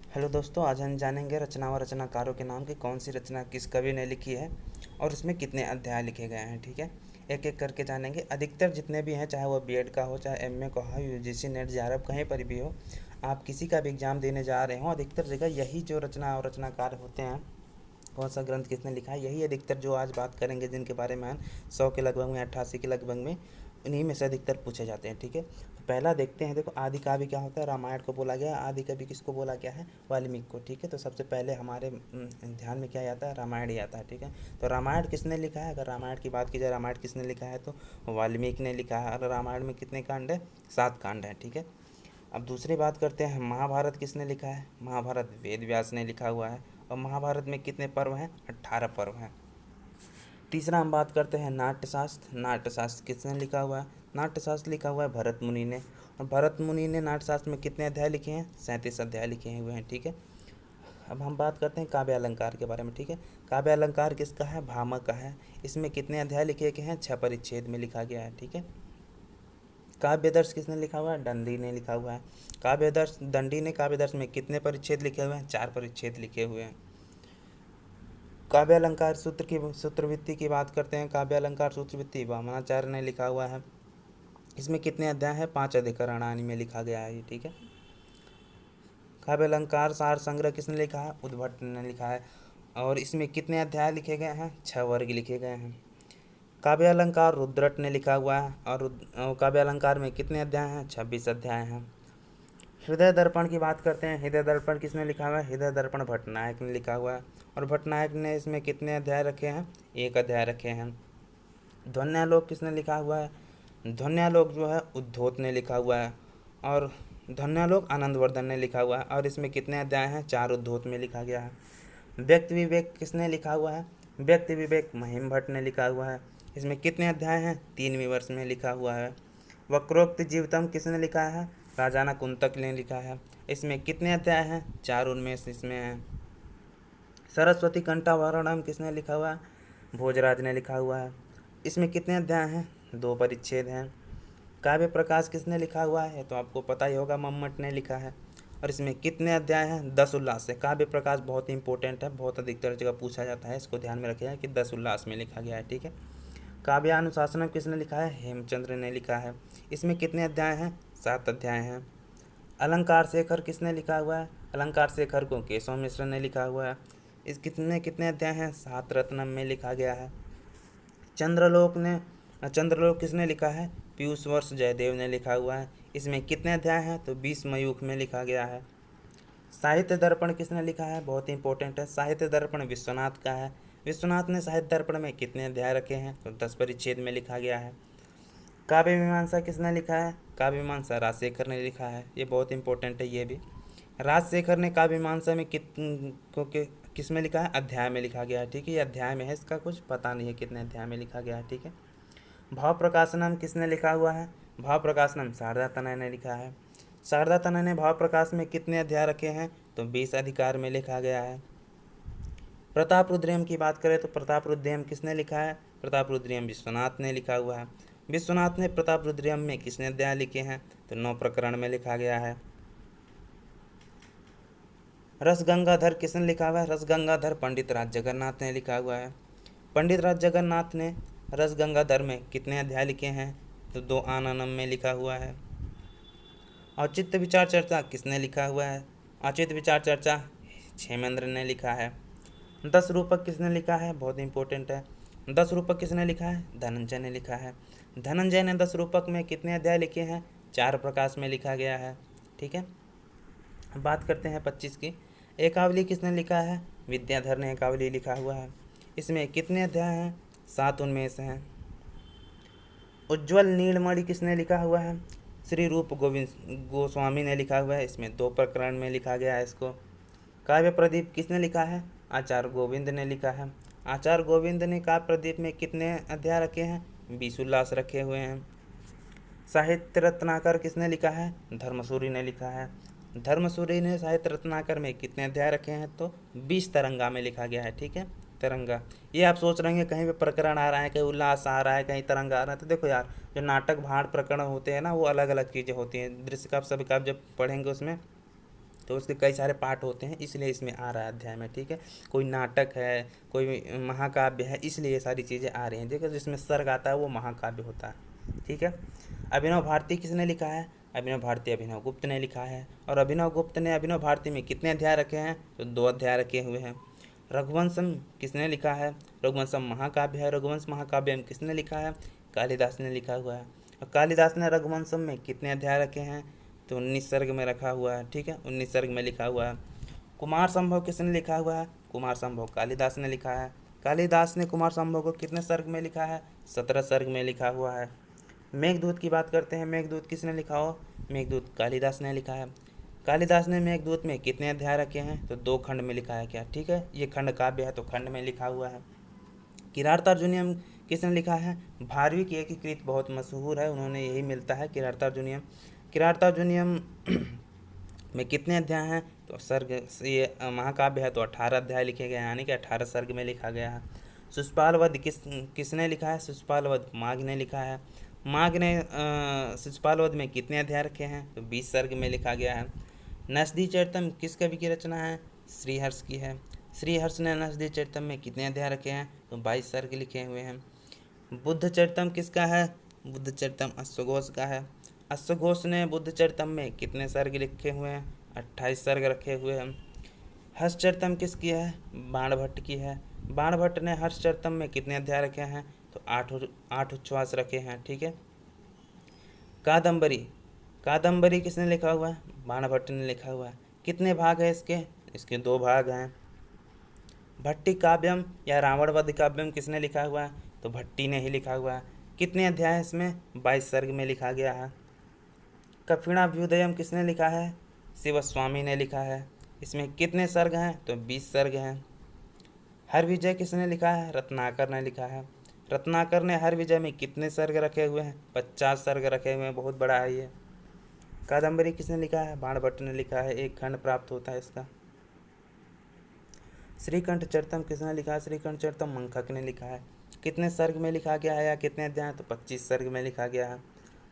Hello दोस्तों, आज हम जानेंगे रचना व रचनाकारों के नाम की कौन सी रचना किस कवि ने लिखी है और उसमें कितने अध्याय लिखे गए हैं। ठीक है, एक एक करके जानेंगे। अधिकतर जितने भी हैं, चाहे वो बीएड का हो, चाहे एमए का हो, यूजीसी नेट जेआरएफ कहीं पर भी हो, आप किसी का भी एग्ज़ाम देने जा रहे हो, अधिकतर जगह यही जो रचना और रचनाकार होते हैं, कौन सा ग्रंथ किसने लिखा है, यही अधिकतर जो आज बात करेंगे, जिनके बारे में हम 100 के लगभग में, 88 के लगभग में, इन्हीं में से अधिकतर पूछे जाते हैं। ठीक है, तो पहला देखते हैं। देखो, आदि काव्य क्या होता है? रामायण को बोला गया। आदि कवि किसको बोला गया है? वाल्मीकि को। ठीक है, तो सबसे पहले हमारे ध्यान में क्या आता है? रामायण ही आता है। ठीक है, तो रामायण किसने लिखा है? अगर रामायण की बात की जाए, रामायण किसने लिखा है, तो वाल्मीकि ने लिखा है। और रामायण में कितने कांड है? 7 कांड है। ठीक है, अब दूसरी बात करते हैं, महाभारत किसने लिखा है? महाभारत वेद व्यास ने लिखा हुआ है। और महाभारत में कितने पर्व हैं? 18 पर्व हैं। तीसरा हम बात करते हैं नाट्यशास्त्र। नाट्यशास्त्र किसने लिखा हुआ है? नाट्यशास्त्र लिखा हुआ है भरत मुनि ने। और भरत मुनि ने नाट्यशास्त्र में कितने अध्याय लिखे हैं? 37 अध्याय लिखे हुए हैं। ठीक है, अब हम बात करते हैं काव्य अलंकार के बारे में। ठीक है, काव्य अलंकार किसका है? भामह का है। इसमें कितने अध्याय लिखे गए हैं? 6 परिच्छेद में लिखा गया है। ठीक है, काव्यदर्श किसने लिखा हुआ है? दंडी ने लिखा हुआ है। काव्यदर्श दंडी ने काव्यदर्श में कितने परिच्छेद लिखे हुए हैं? 4 परिच्छेद लिखे हुए हैं। काव्य अलंकार सूत्र की सूत्रवृत्ति की बात करते हैं। काव्य अलंकार सूत्रवृत्ति वामनाचार्य ने लिखा हुआ है। इसमें कितने अध्याय हैं? 5 अधिकरणानि में लिखा गया है। ठीक है, काव्य अलंकार सार संग्रह किसने लिखा है? उद्भट ने लिखा है। और इसमें कितने अध्याय लिखे गए हैं? 6 वर्ग लिखे गए हैं। काव्य अलंकार रुद्रट ने लिखा हुआ है। और काव्य अलंकार में कितने अध्याय हैं? 26 अध्याय हैं। हृदय दर्पण की बात करते हैं। हृदय दर्पण किसने लिखा हुआ है? हृदय दर्पण भट्टनायक ने लिखा हुआ है। और भट्टनायक ने इसमें कितने अध्याय रखे हैं? 1 अध्याय रखे हैं। ध्वन्यालोक किसने लिखा हुआ है? ध्वन्यालोक जो है उद्धोत ने लिखा हुआ है। और ध्वन्यालोक आनंदवर्धन ने लिखा हुआ है। और इसमें कितने अध्याय हैं? 4 उद्धोत में लिखा गया है। व्यक्ति विवेक किसने लिखा हुआ है? व्यक्ति विवेक महिम भट्ट ने लिखा हुआ है। इसमें कितने अध्याय हैं? 3वीं वर्ष में लिखा हुआ है। वक्रोक्त जीवितम किसने लिखा है? राजाना कुंतक ने लिखा है। इसमें कितने अध्याय हैं? 4 उनमें से इसमें हैं। सरस्वती कंठाभरणम किसने लिखा हुआ है? भोजराज ने लिखा हुआ है। इसमें कितने अध्याय हैं? 2 परिच्छेद हैं। काव्य प्रकाश किसने लिखा हुआ है? तो आपको पता ही होगा, मम्मट ने लिखा है। और इसमें कितने अध्याय हैं? 10 उल्लास है। काव्य प्रकाश बहुत ही इंपॉर्टेंट है, बहुत अधिकतर जगह पूछा जाता है, इसको ध्यान में रखिएगा कि 10 उल्लास में लिखा गया है। ठीक है, काव्यानुशासनम किसने लिखा है? हेमचंद्र ने लिखा है। इसमें कितने अध्याय हैं? 7 अध्याय हैं। अलंकार शेखर किसने लिखा हुआ है? अलंकार शेखर को केशव मिश्र ने लिखा हुआ है। इस कितने कितने अध्याय हैं? 7 रत्नम में लिखा गया है। चंद्रलोक किसने लिखा है? पीयूष वर्ष जयदेव ने लिखा हुआ है। इसमें कितने अध्याय हैं? तो 20 मयूख में लिखा गया है। साहित्य दर्पण किसने लिखा है? बहुत ही इंपॉर्टेंट है। साहित्य दर्पण विश्वनाथ का है। विश्वनाथ ने साहित्य दर्पण में कितने अध्याय रखे हैं? तो 10 परिच्छेद में लिखा गया है। काव्य मीमांसा किसने लिखा है? काव्य मीमांसा राजशेखर ने लिखा है। ये बहुत इंपॉर्टेंट है ये भी। राजशेखर ने काव्य मीमांसा में किस में लिखा है? अध्याय में लिखा गया है। ठीक है, ये अध्याय में है, इसका कुछ पता नहीं है कितने अध्याय में लिखा गया है। ठीक है, भाव प्रकाशनम किसने लिखा हुआ है? भाव प्रकाशनम शारदा तनय ने लिखा है। शारदा तनय ने भाव प्रकाश में कितने अध्याय रखे हैं? तो 20 अधिकार में लिखा गया है। प्रताप रुद्रियम की बात करें तो प्रताप रुद्रियम किसने लिखा है? प्रताप रुद्रियम विश्वनाथ ने लिखा हुआ है। विश्वनाथ ने प्रताप रुद्रियम में किसने अध्याय लिखे हैं? तो 9 प्रकरण में लिखा गया है। रस गंगाधर किसने लिखा हुआ है? रस गंगाधर पंडित राज जगन्नाथ ने लिखा हुआ है। पंडित राज जगन्नाथ ने रस गंगाधर में कितने अध्याय लिखे हैं? तो 2 आननम में लिखा हुआ है। औचित्य विचार चर्चा किसने लिखा हुआ है? औचित्य विचार चर्चा क्षेमेंद्र ने लिखा है। 10 रूपक किसने लिखा है? बहुत इंपॉर्टेंट है। 10 रूपक किसने लिखा है? धनंजय ने लिखा है। धनंजय ने 10 रूपक में कितने अध्याय लिखे हैं? 4 प्रकाश में लिखा गया है। ठीक है, बात करते हैं 25 की। एकावली किसने लिखा है? विद्याधर ने एकावली लिखा हुआ है। इसमें कितने अध्याय हैं? 7 उनमें से हैं। उज्ज्वल नीलमणि किसने लिखा हुआ है? श्री रूप गोविंद गोस्वामी ने लिखा हुआ है। इसमें 2 प्रकरण में लिखा गया है इसको। काव्य प्रदीप किसने लिखा है? आचार्य गोविंद ने लिखा है। आचार्य गोविंद ने काव्य प्रदीप में कितने अध्याय रखे हैं? 20 उल्लास रखे हुए हैं। साहित्य रत्नाकर किसने लिखा है? धर्मसूरी ने लिखा है। धर्मसूरी ने साहित्य रत्नाकर में कितने अध्याय रखे हैं? तो 20 तरंगा में लिखा गया है। ठीक है, तरंगा। ये आप सोच रहे हैं कहीं पे प्रकरण आ रहा है, कहीं उल्लास आ रहा है, कहीं तरंगा आ रहा है, तो देखो यार, जो नाटक भाट प्रकरण होते हैं ना, वो अलग अलग चीज़ें होती हैं। दृश्य का सभी का आप जब पढ़ेंगे उसमें तो उसके कई सारे पार्ट होते हैं, इसलिए इसमें आ रहा है अध्याय में, ठीक है। कोई नाटक है, कोई महाकाव्य है, इसलिए ये सारी चीज़ें आ रही हैं। देखो जिसमें सर्ग आता है वो महाकाव्य होता है, ठीक है। अभिनव भारती किसने लिखा है? अभिनव भारती अभिनव गुप्त ने लिखा है। और अभिनव गुप्त ने अभिनव भारती में कितने अध्याय रखे हैं? तो 2 अध्याय रखे हुए हैं। रघुवंशम किसने लिखा है? रघुवंशम महाकाव्य है। रघुवंश महाकाव्य में किसने लिखा है? कालिदास ने लिखा हुआ है। और कालिदास ने रघुवंशम में कितने अध्याय रखे हैं? तो 19 सर्ग में रखा हुआ है, ठीक है, 19 सर्ग में लिखा हुआ है। कुमार संभव किसने लिखा हुआ है? कुमार संभव कालिदास ने लिखा है। कालिदास ने कुमार संभव को कितने सर्ग में लिखा है? 17 सर्ग में लिखा हुआ है। मेघदूत की बात करते हैं। मेघदूत किसने लिखा हो? मेघदूत कालिदास ने लिखा है। कालिदास ने मेघदूत में कितने अध्याय रखे हैं? तो 2 खंड में लिखा है क्या, ठीक है, ये खंड काव्य है तो खंड में लिखा हुआ है। किरातार्जुनीयम किसने लिखा है? भारवी की एकीकृत बहुत मशहूर है, उन्होंने यही मिलता है किरातार्जुनीयम। किरातार्जुनीयम में कितने अध्याय हैं? तो सर्ग, ये महाकाव्य है तो 18 अध्याय लिखे गए हैं, यानी कि 18 सर्ग में लिखा गया है। शिशुपाल वध किसने लिखा है? शिशुपाल वध माघ ने लिखा है। माघ ने शिशुपाल वध में कितने अध्याय रखे हैं? तो 20 सर्ग में लिखा गया है। नसदी चरितम किस कवि की रचना है? श्रीहर्ष की है। श्रीहर्ष ने नसदी चरितम में कितने अध्याय रखे हैं? तो 22 सर्ग लिखे हुए हैं। बुद्ध चरितम किसका है? बुद्ध चरितम अश्वघोष का है। अश्वघोष ने बुद्ध चरितम में कितने सर्ग लिखे हुए हैं? 28 सर्ग रखे हुए हैं। हर्ष चरितम किसकी है? बाणभट्ट की है। बाणभट्ट ने हर्ष चरितम में कितने अध्याय रखे हैं? तो 8 उच्छ्वास रखे हैं, ठीक है। कादम्बरी, कादम्बरी किसने लिखा हुआ है? बाणभट्ट ने लिखा हुआ है। कितने भाग है इसके? इसके 2 भाग हैं। भट्टी काव्यम या रावण वध काव्यम किसने लिखा हुआ है? तो भट्टी ने ही लिखा हुआ है। कितने अध्याय हैं इसमें? 22 सर्ग में लिखा गया है। कफिणाभ्युदयम किसने लिखा है? शिवस्वामी ने लिखा है। इसमें कितने सर्ग हैं? तो 20 सर्ग हैं। हर विजय किसने लिखा है? रत्नाकर ने लिखा है। रत्नाकर ने हर विजय में कितने सर्ग रखे हुए हैं? 50 सर्ग रखे हुए हैं, बहुत बड़ा है ये। कादम्बरी किसने लिखा है? बाणभट्ट ने लिखा है, 1 खंड प्राप्त होता है इसका। श्रीकंठ चरितम किसने लिखा है? श्रीकंठ चरितम मंखक ने लिखा है। कितने सर्ग में लिखा गया है या कितने अध्याय? तो 25 सर्ग में लिखा गया है।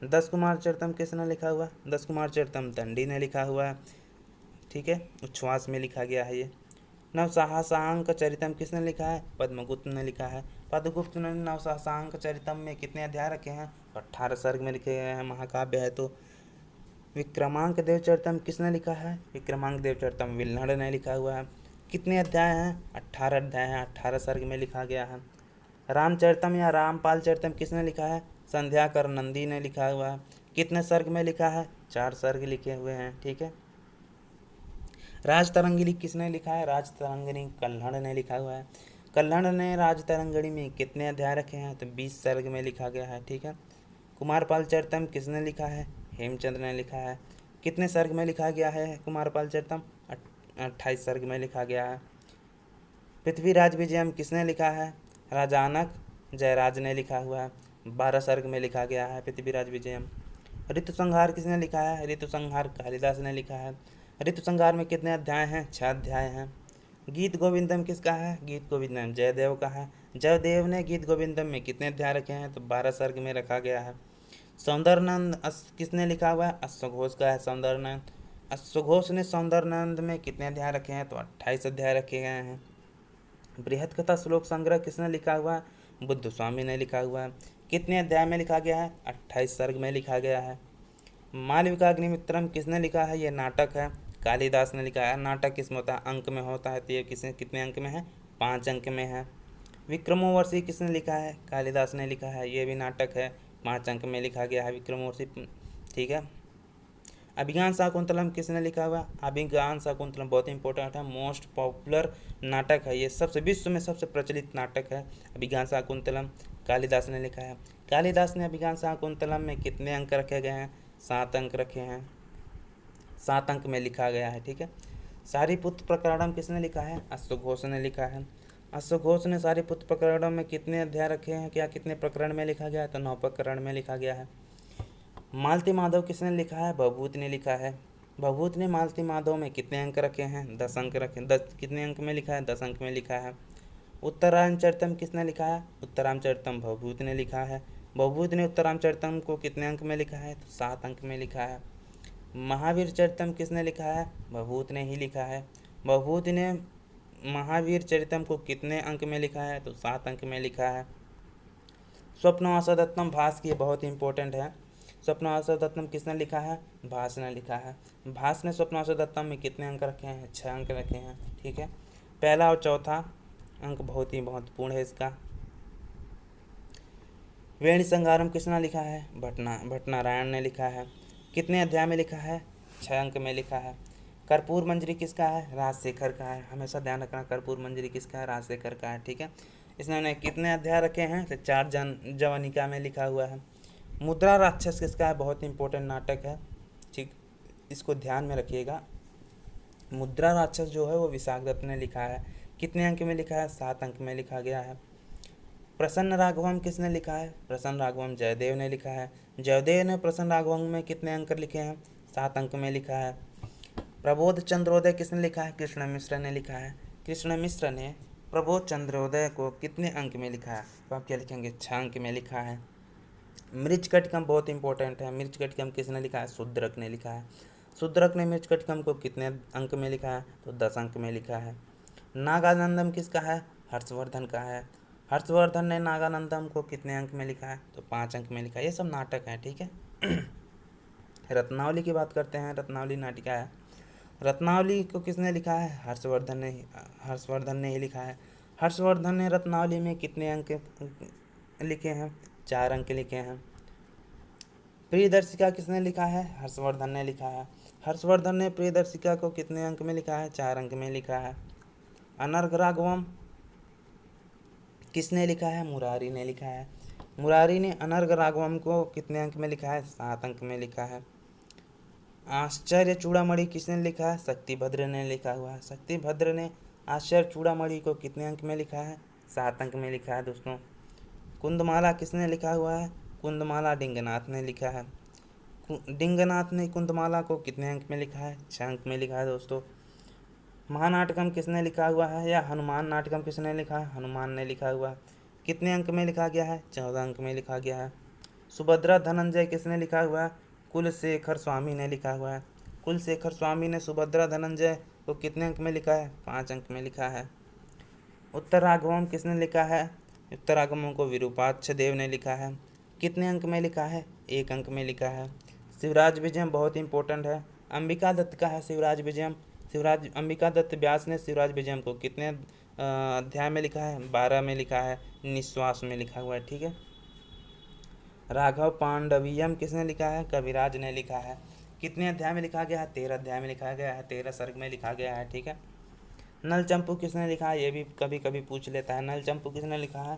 10 कुमार चरितम किसने लिखा हुआ? 10 कुमार चरितम दंडी ने लिखा हुआ है, ठीक है, उच्छ्वास में लिखा गया है ये। नवसहस्रांक चरितम किसने लिखा है? पद्मगुप्त ने लिखा है। पद्मगुप्त ने नवसहस्रांक चरितम में कितने अध्याय रखे हैं? 18 सर्ग में लिखे गए हैं, महाकाव्य है तो। विक्रमांक देव चरितम किसने लिखा है? विक्रमांक देव चरितम विल्हड़ ने लिखा हुआ है। कितने अध्याय हैं? 18 अध्याय हैं, 18 सर्ग में लिखा गया है। रामचरितम या रामपाल चरितम किसने लिखा है? संध्याकर नंदी ने लिखा हुआ है। कितने सर्ग में लिखा है? 4 सर्ग लिखे हुए हैं, ठीक है। राजतरंगिणी किसने लिखा है? राजतरंगिणी कल्हड़ ने लिखा हुआ है। कल्हड़ ने राजतरंगिणी में कितने अध्याय रखे हैं? तो 20 सर्ग में लिखा गया है, ठीक है। कुमारपाल चरितम किसने लिखा है? हेमचंद्र ने लिखा है। कितने सर्ग में लिखा गया है कुमारपाल चरितम? 28 सर्ग में लिखा गया है। पृथ्वीराज विजयम किसने लिखा है? राजानक जयराज ने लिखा हुआ है, 12 सर्ग में लिखा गया है पृथ्वीराज विजयम। ऋतु संहार किसने लिखा है? ऋतु संहार कालिदास ने लिखा है। ऋतु संहार में कितने अध्याय हैं? 6 अध्याय हैं। गीत गोविंदम किसका है? गीत गोविंदम जयदेव का है। जयदेव ने गीत गोविंदम में कितने अध्याय रखे हैं? तो 12 सर्ग में रखा गया है। सौंदर्यनंद किसने लिखा हुआ है? अश्वघोष का है सौंदर्यनंद। अश्वघोष ने सौंदर्यनंद में कितने अध्याय रखे हैं? तो 28 अध्याय रखे गए हैं। बृहत कथा श्लोक संग्रह किसने लिखा हुआ है? बुद्ध स्वामी ने लिखा हुआ है। कितने अध्याय में लिखा गया है? 28 सर्ग में लिखा गया है। मालविकाग्निमित्रम किसने लिखा है? ये नाटक है, कालिदास ने लिखा है। नाटक किसमें होता है? अंक में होता है, तो ये कितने अंक में है? 5 अंक में है। विक्रमोर्वशी किसने लिखा है? कालिदास ने लिखा है, ये भी नाटक है, 5 अंक में लिखा गया है विक्रमोर्वशी, ठीक है। अभिज्ञान शाकुंतलम किसने लिखा हुआ? अभिज्ञान शाकुंतलम बहुत इंपॉर्टेंट है, मोस्ट पॉपुलर नाटक है ये, सबसे विश्व में सबसे प्रचलित नाटक है अभिज्ञान शाकुंतलम, कालिदास ने लिखा है। कालिदास ने अभिज्ञान शाकुंतलम में कितने अंक रखे गए हैं? 7 अंक रखे हैं, 7 अंक में लिखा गया है, ठीक है। सारीपुत्र प्रकरणम किसने लिखा है? अश्वघोष ने लिखा है। अश्वघोष ने सारीपुत्र प्रकरणम में कितने अध्याय रखे हैं? क्या कितने प्रकरण में लिखा गया है? तो 9 प्रकरण में लिखा गया है। मालती माधव किसने लिखा है? भवभूत ने लिखा है। भवभूत ने मालती माधव में कितने अंक रखे हैं? 10 अंक रखे। 10 कितने अंक में लिखा है? 10 अंक में लिखा है। उत्तरामचरितम किसने लिखा है? उत्तरामचरितम भवभूत ने लिखा है। भवभूत ने उत्तरामचरितम को कितने अंक में लिखा है? तो 7 अंक में लिखा है। महावीर चरितम किसने लिखा है? भभूत ने ही लिखा है। भभूत ने महावीर चरितम को कितने अंक में लिखा है? तो 7 अंक में लिखा है। स्वप्नवासवदत्तम भास की बहुत इंपॉर्टेंट है। स्वप्नवासवदत्तम किसने लिखा है? भास ने लिखा है। भास ने स्वप्नवासवदत्तम में कितने अंक रखे हैं? 6 अंक रखे हैं। ठीक है, पहला और चौथा अंक बहुत ही महत्वपूर्ण है इसका। वेणी संगारम किसने लिखा है? भट्टनारायण ने लिखा है। कितने अध्याय में लिखा है? 6 अंक में लिखा है। कर्पूर मंजरी किसका है? राजशेखर का है। हमेशा ध्यान रखना, कर्पूर मंजरी किसका है? राजशेखर का है। ठीक है, इसने कितने अध्याय रखे हैं? तो 4 जवनिका में लिखा हुआ है। मुद्रा राक्षस किसका है? बहुत इंपॉर्टेंट नाटक है, ठीक, इसको ध्यान में रखिएगा। मुद्रा राक्षस जो है वो विशाख दत्त ने लिखा है। कितने अंक में लिखा है? 7 अंक में लिखा गया है। प्रसन्न राघवम किसने लिखा है? प्रसन्न राघवम जयदेव ने लिखा है। जयदेव ने प्रसन्न राघवम में कितने अंक लिखे हैं? 7 अंक में लिखा है। प्रबोध चंद्रोदय किसने लिखा है? कृष्ण मिश्र ने लिखा है। कृष्ण मिश्र ने प्रबोध चंद्रोदय को कितने अंक में लिखा है? तो आप क्या लिखेंगे? 6 अंक में लिखा है। मृच्छकटिकम बहुत इंपॉर्टेंट है। मृच्छकटिकम किसने लिखा है? शूद्रक ने लिखा है। शूद्रक ने मृच्छकटिकम को कितने अंक में लिखा है? तो 10 अंक में लिखा है। नागानंदम किसका है? हर्षवर्धन का है। हर्षवर्धन ने नागानंदम को कितने अंक में लिखा है? तो 5 अंक में लिखा है। ये सब नाटक है। ठीक है, रत्नावली की बात करते हैं। रत्नावली नाटिका है। रत्नावली को किसने लिखा है? हर्षवर्धन ने ही लिखा है। हर्षवर्धन ने रत्नावली में कितने अंक लिखे हैं? 4 अंक लिखे हैं। प्रियदर्शिका किसने लिखा है? हर्षवर्धन ने लिखा है। हर्षवर्धन ने प्रियदर्शिका को कितने अंक में लिखा है? 4 अंक में लिखा है। अनर्घ राघवम किसने लिखा है? मुरारी ने लिखा है। मुरारी ने अनर्घ राघवम को कितने अंक में लिखा है? 7 अंक में लिखा है। आश्चर्य चूड़ामणि किसने लिखा है? शक्तिभद्र ने लिखा हुआ है। शक्तिभद्र ने आश्चर्य चूड़ामणि को कितने अंक में लिखा है? 7 अंक में लिखा है दोस्तों। कुंदमाला किसने लिखा हुआ है? कुंदमाला डिंगनाथ ने लिखा है। डिंगनाथ ने कुंदमाला को कितने अंक में लिखा है? 6 अंक में लिखा है दोस्तों। महानाटकम किसने लिखा हुआ है? या हनुमान नाटकम किसने लिखा है? हनुमान ने लिखा हुआ है। कितने अंक में लिखा गया है? 14 अंक में लिखा गया है। सुभद्रा धनंजय किसने लिखा हुआ है? कुलशेखर स्वामी ने लिखा हुआ है। कुलशेखर स्वामी ने सुभद्रा धनंजय को कितने अंक में लिखा है? 5 अंक में लिखा है। उत्तरागमम किसने लिखा है? उत्तरागमम को विरूपाक्ष देव ने लिखा है। कितने अंक में लिखा है? 1 अंक में लिखा है। शिवराज विजयम बहुत इंपॉर्टेंट है। अंबिका दत्त का है शिवराज विजयम। अंबिका दत्त व्यास ने शिवराज विजयम को कितने अध्याय में लिखा है? 12 में लिखा है। निश्वास में लिखा हुआ है। ठीक है, राघव पांडवियम किसने लिखा है? कविराज ने लिखा है। कितने अध्याय में लिखा गया है? 13 अध्याय में लिखा गया है। 13 सर्ग में लिखा गया है। ठीक है, नल चंपू किसने लिखा है? ये भी कभी कभी पूछ लेता है। नल चंपू किसने लिखा है?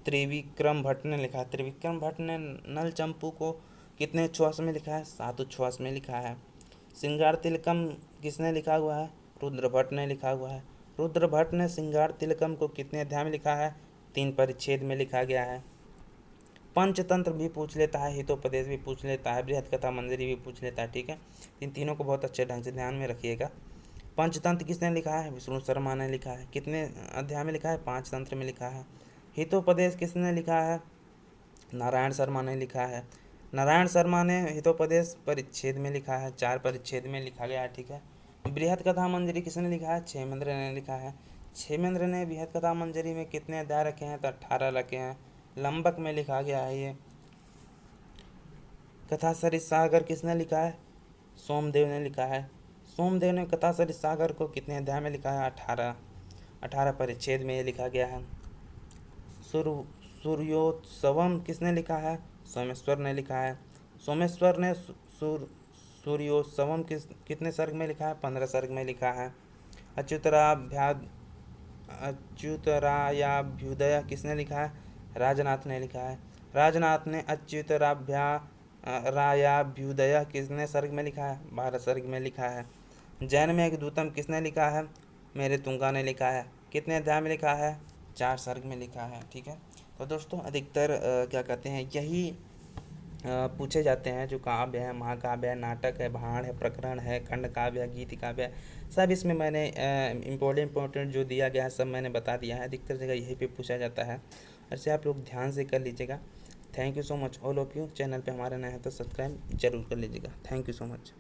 त्रिविक्रम भट्ट ने लिखा है। त्रिविक्रम भट्ट ने नल चंपू को कितने उच्छ्वास में लिखा है? 7 उच्छ्वास में लिखा है। श्रृंगार तिलकम किसने लिखा हुआ है? रुद्र भट्ट ने लिखा हुआ है। रुद्र भट्ट ने श्रृंगार तिलकम को कितने अध्याय में लिखा है? 3 परिच्छेद में लिखा गया है। पंचतंत्र भी पूछ लेता है, हितोपदेश भी पूछ लेता है, बृहत कथा मंजरी भी पूछ लेता है। ठीक है, इन तीनों को बहुत अच्छे ढंग से ध्यान में रखिएगा। पंचतंत्र किसने लिखा है? विष्णु शर्मा ने लिखा है। कितने अध्याय में लिखा है? 5 तंत्र में लिखा है। हितोपदेश किसने लिखा है? नारायण शर्मा ने लिखा है। नारायण शर्मा ने हितोपदेश परिच्छेद में लिखा है, 4 परिच्छेद में लिखा गया है। ठीक है, बृहत कथा मंजरी किसने लिखा है? क्षेमेंद्र ने लिखा है। क्षेमेंद्र ने बृहत कथा मंजरी में कितने अध्याय रखे हैं? तो 18 रखे हैं। लंबक में लिखा गया है ये। कथा सरित सागर किसने लिखा है? सोमदेव ने लिखा है। सोमदेव ने कथा सरित सागर को कितने अध्याय में लिखा है? 18 परिच्छेद में ये लिखा गया है। सूर्योत्सवम किसने लिखा है? सोमेश्वर ने लिखा है। सोमेश्वर ने सूर्योत्सवम कितने सर्ग में लिखा है? 15 सर्ग में लिखा है। अच्युतरायाभ्युदय किसने लिखा है? राजनाथ ने लिखा है। राजनाथ ने अच्युतरायाभ्युदय कितने सर्ग में लिखा है? 12 सर्ग में लिखा है। जैन में एक दूतम किसने लिखा है? मेरे तुंगा ने लिखा है। कितने अध्याय में लिखा है? 4 सर्ग में लिखा है। ठीक है, तो दोस्तों अधिकतर क्या कहते हैं, यही पूछे जाते हैं। जो काव्य है, महाकाव्य है, नाटक है, भाण है, प्रकरण है, खंड काव्य है, गीत काव्य है, सब इसमें मैंने इम्पोर्टेंट जो दिया गया है सब मैंने बता दिया है। अधिकतर जगह यही पे पूछा जाता है। ऐसे आप लोग ध्यान से कर लीजिएगा। Thank you so much all of you. Channel पे हमारे नए हैं तो सब्सक्राइब जरूर कर लीजिएगा। Thank you so much.